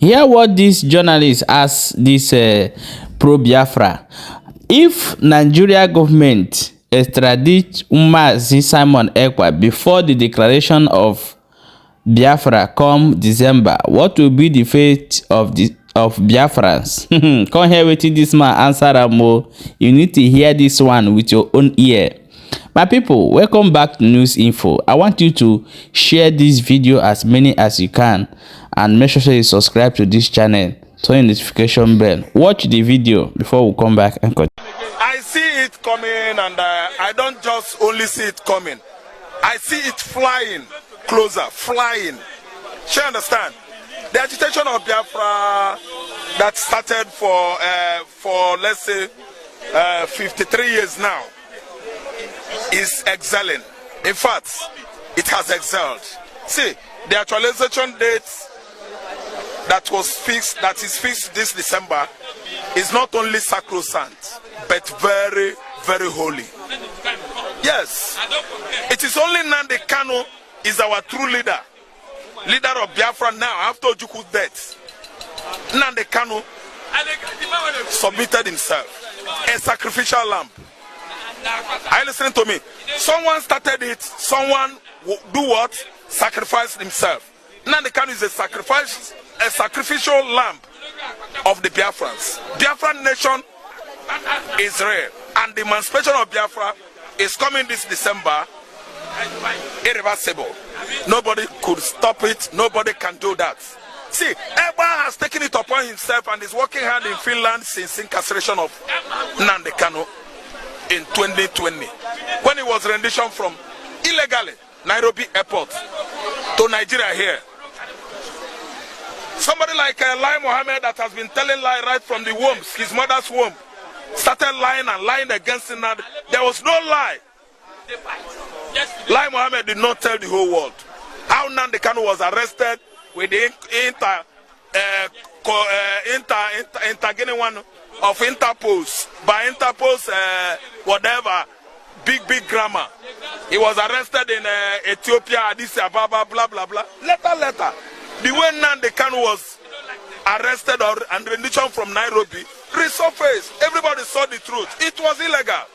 Hear what this journalist asks this pro-Biafra. If Nigeria government extradite Mazi Simon Ekpa before the declaration of Biafra come December, what will be the fate of Biafrans? Come here wetin this man answer am o. You need to hear this one with your own ear. My people, welcome back to News Info. I want you to share this video as many as you can and make sure you subscribe to this channel, turn the notification bell. Watch the video before we come back and continue. I see it coming, and I don't just only see it coming. I see it flying closer, flying. You understand? The agitation of Biafra that started for let's say 53 years now is excelling. In fact, it has excelled. See, the actualization date that is fixed this December is not only sacrosanct, but very, very holy. Yes, it is only Nnamdi Kanu is our true leader of Biafra now after Ojuku's death. Nnamdi Kanu submitted himself, a sacrificial lamb. Are you listening to me? Someone started it, someone do what? Sacrificed himself. Nnamdi Kanu is a sacrificial lamb of the Biafrans. Biafran nation is real, and the emancipation of Biafra is coming this December. Irreversible. Nobody could stop it. Nobody can do that. See, Ekpa has taken it upon himself and is working hard in Finland since incarceration of Nnamdi Kanu in 2020, when he was renditioned from illegally Nairobi airport to Nigeria here. Somebody like Lai Mohammed that has been telling lie right from the womb, his mother's womb, started lying and lying against him. There was no lie. Lai Mohammed did not tell the whole world how Nnamdi Kanu was arrested with the one of Interpol's by Interpol's whatever big grammar. He was arrested in Ethiopia, Addis Ababa, blah blah blah. Later, the way Nnamdi Kanu was arrested and renditioned from Nairobi resurfaced. Everybody saw the truth. It was illegal.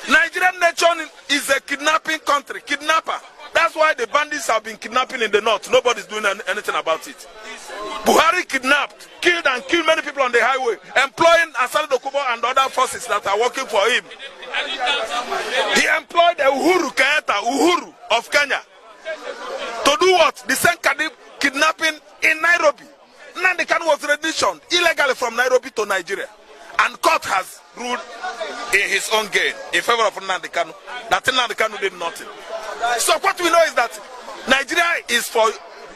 Nigerian nation is a kidnapping country, kidnapper. That's why the bandits have been kidnapping in the north. Nobody's doing anything about it. Buhari kidnapped, killed many people on the highway, employing Asali Dokubo and other forces that are working for him. He employed Uhuru of Kenya to do what? The same kidnapping in Nairobi. Nnamdi Kanu was renditioned illegally from Nairobi to Nigeria, and court has ruled in his own gain in favor of Nnamdi Kanu. That Nnamdi Kanu did nothing. So what we know is that Nigeria is for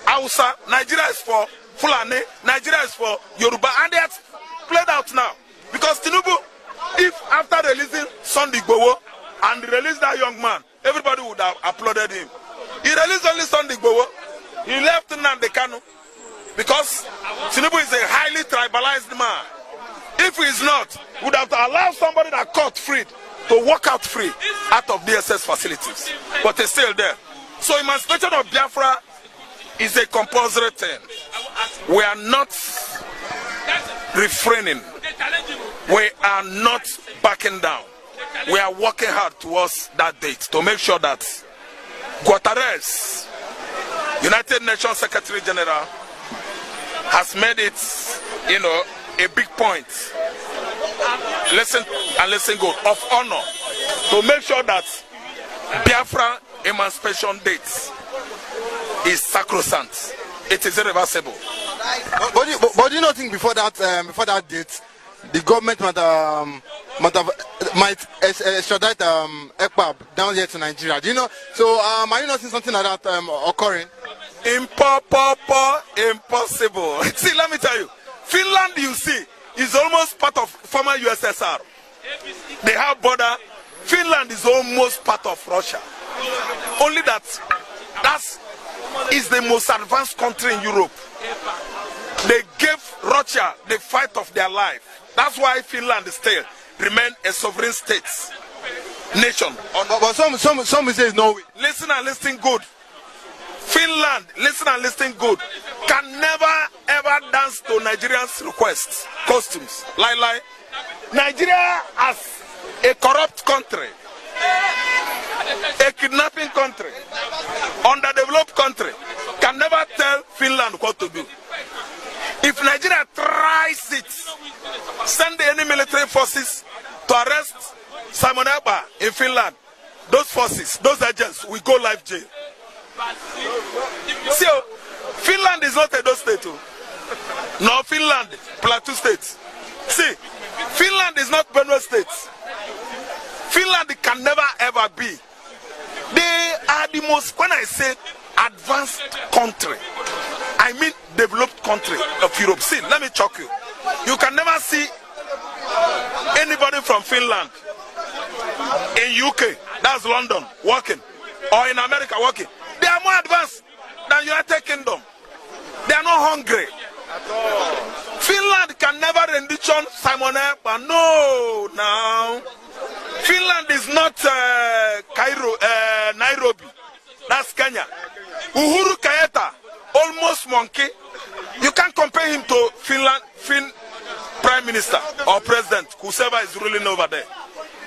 Hausa, Nigeria is for Fulani, Nigeria is for Yoruba, and that's played out now. Because Tinubu, if after releasing Sunday Igboho and released that young man, everybody would have applauded him. He released only Sunday Igboho. He left Nnamdi Kanu because Tinubu is a highly tribalized man. If he is not, would have allowed somebody that caught free to walk out free out of DSS facilities, but he's still there. So emancipation of Biafra is a compulsory thing. We are not refraining. We are not backing down. We are working hard towards that date to make sure that Guterres, United Nations Secretary General, has made it, a big point. Listen good, of honor, to make sure that Biafra emancipation date is sacrosanct. It is irreversible. But do you not think before that date, the government might extradite Ekpa down here to Nigeria? Do you know? So are you not seeing something like that occurring? Impossible. See, let me tell you, Finland, you see, is almost part of former USSR. They have border. Finland is almost part of Russia. Only that is the most advanced country in Europe. They gave Russia the fight of their life. That's why Finland still remain a sovereign state nation. But some say no. Listen and listen good. Finland, listen and listen good, can never ever dance to Nigerians' requests, costumes. Like Nigeria as a corrupt country, a kidnapping country, underdeveloped country, can never tell Finland what to do. If Nigeria tries it, send any military forces to arrest Simon Ekpa in Finland, those forces, those agents will go live jail. So, Finland is not Edo State. No, Finland, Plateau State. See, Finland is not B0mb State. Finland can never ever be. They are the most, when I say advanced country, I mean developed country of Europe. See, let me shock you. You can never see anybody from Finland in UK, that's London, working, or in America working. They are more advanced than United Kingdom. They are not hungry. Finland can never rendition Simon Ekpa. No, now. Finland is not Nairobi. That's Kenya. Uhuru Kenyatta, almost monkey. You can't compare him to Finn Prime Minister or President, whoever is ruling over there.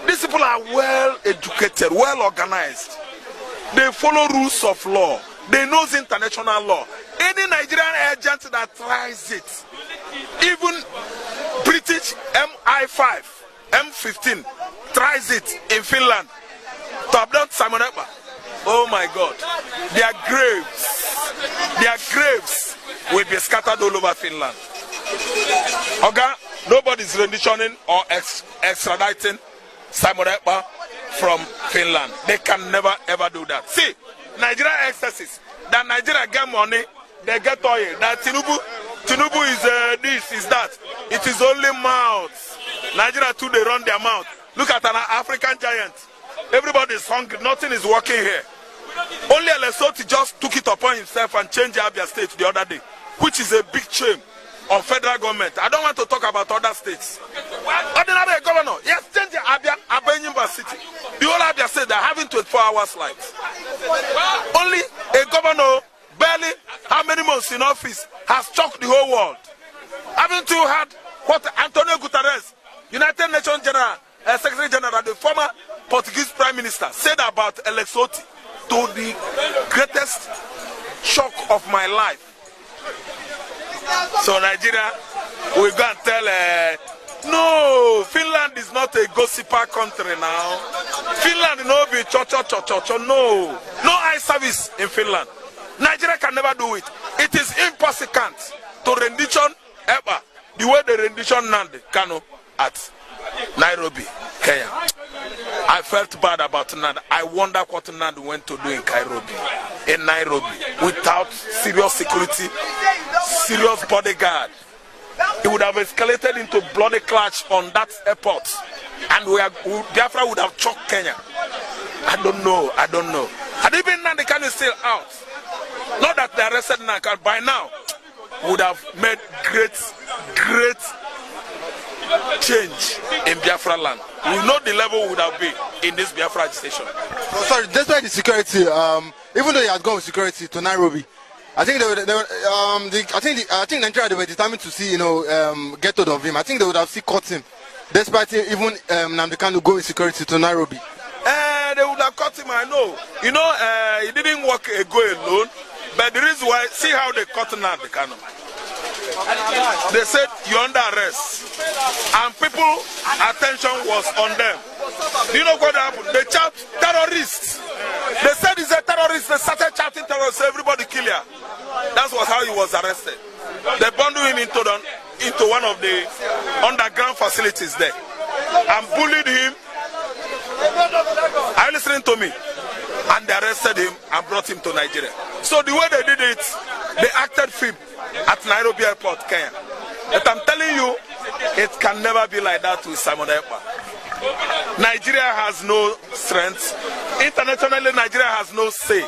These people are well educated, well organized. They follow rules of law. They know international law. Any Nigerian agent that tries it, even British MI5, M15, tries it in Finland to abduct Simon Ekpa. Oh my God. Their graves will be scattered all over Finland. Okay? Nobody's renditioning or extraditing Simon Ekpa from Finland. They can never ever do that. See, Nigeria excesses. That Nigeria get money, they get oil. That Tinubu is this, is that. It is only mouths. Nigeria too, they run their mouth. Look at an African giant. Everybody is hungry. Nothing is working here. Only Lesotho just took it upon himself and changed Abia State the other day, which is a big shame on federal government. I don't want to talk about other states. Ordinary governor, yes, change Abia City. The whole Abia State, they're having 24 hours light. Only a governor, barely how many months in office, has shocked the whole world. Haven't you heard what Antonio Guterres, United Nations General, Secretary General, the former Portuguese Prime Minister, said about Lesotho? To the greatest shock of my life. So Nigeria, we go and tell, no, Finland is not a gossiper country now. Finland no be no. No eye service in Finland. Nigeria can never do it. It is impossible to rendition Ekpa the way they rendition Nnamdi Kanu at Nairobi, Kenya. I felt bad about Nnamdi. I wonder what Nnamdi went to do in Nairobi, without serious security, serious bodyguard. It would have escalated into bloody clash on that airport, and Biafra would have choked Kenya. I don't know. Had even Nnamdi Kanu still out, not that they arrested Nnamdi Kanu, by now would have made great change in Biafra land. We know the level would have been in this Biafra station. Oh, sorry, despite the security, even though he had gone with security to Nairobi, I think I think Nigeria, they were determined to see, get hold of him. I think they would have still caught him, despite even Nnamdi Kanu go with security to Nairobi. They would have caught him. I know. He didn't go alone. But the reason why, see how they caught Nnamdi Kanu. They said you're under arrest, and people attention was on them. Do you know what happened? They shout terrorists. They said he's a terrorist. They started shouting terrorists. Everybody kill her. That was how he was arrested. They bundled him into one of the underground facilities there and bullied him. Are you listening to me? And they arrested him and brought him to Nigeria. So the way they did it, they acted fib at Nairobi Airport, Kenya. But I'm telling you, it can never be like that with Simon Ekpa. Nigeria has no strength. Internationally, Nigeria has no say.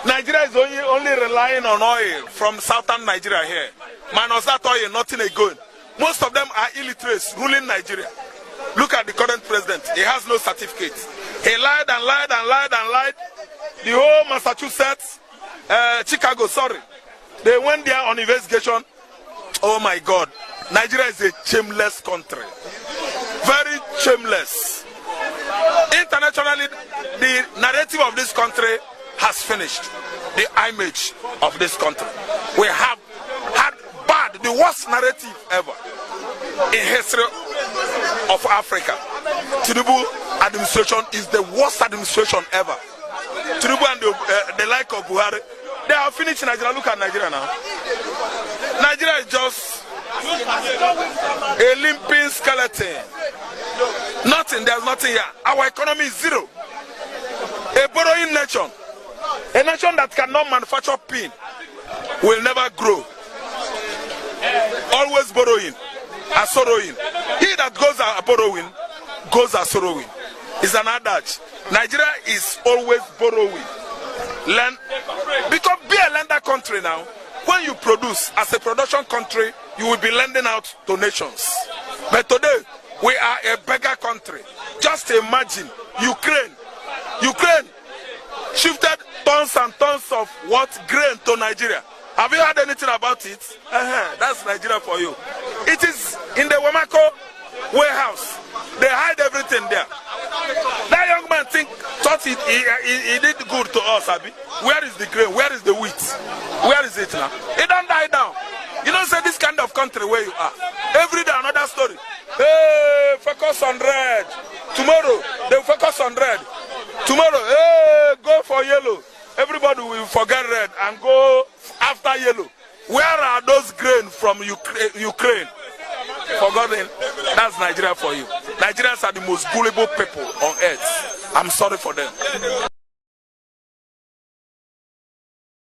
Nigeria is only relying on oil from southern Nigeria here. Minus that oil, nothing is going. Most of them are illiterates ruling Nigeria. Look at the current president. He has no certificate. He lied and lied and lied and lied. The whole Massachusetts, Chicago, sorry. They went there on investigation. Oh my God. Nigeria is a shameless country. Very shameless. Internationally, the narrative of this country has finished. The image of this country. We have had the worst narrative ever in history of Africa. Tinubu administration is the worst administration ever. Tinubu and the like of Buhari, they have finished Nigeria. Look at Nigeria now. Nigeria is just a limping skeleton. Nothing, there's nothing here. Our economy is zero. A borrowing nation, a nation that cannot manufacture pin, will never grow. Always borrowing and sorrowing. He that goes a borrowing goes a sorrowing. It's an adage. Nigeria is always borrowing. Because be a lender country now, when you produce as a production country, you will be lending out to nations. But today, we are a beggar country. Just imagine Ukraine shifted tons and tons of grain to Nigeria. Have you heard anything about it? That's Nigeria for you. It is in the Wamako warehouse. They hide everything there. That young man thought he did good to us, Abi. Where is the grain? Where is the wheat? Where is it now? It don't die down. You don't say this kind of country where you are. Every day another story. Hey, focus on red. Tomorrow they focus on red. Tomorrow, hey, go for yellow. Everybody will forget red and go after yellow. Where are those grain from Ukraine? Forgotten. That's Nigeria for you. Nigerians are the most gullible people on earth. I'm sorry for them.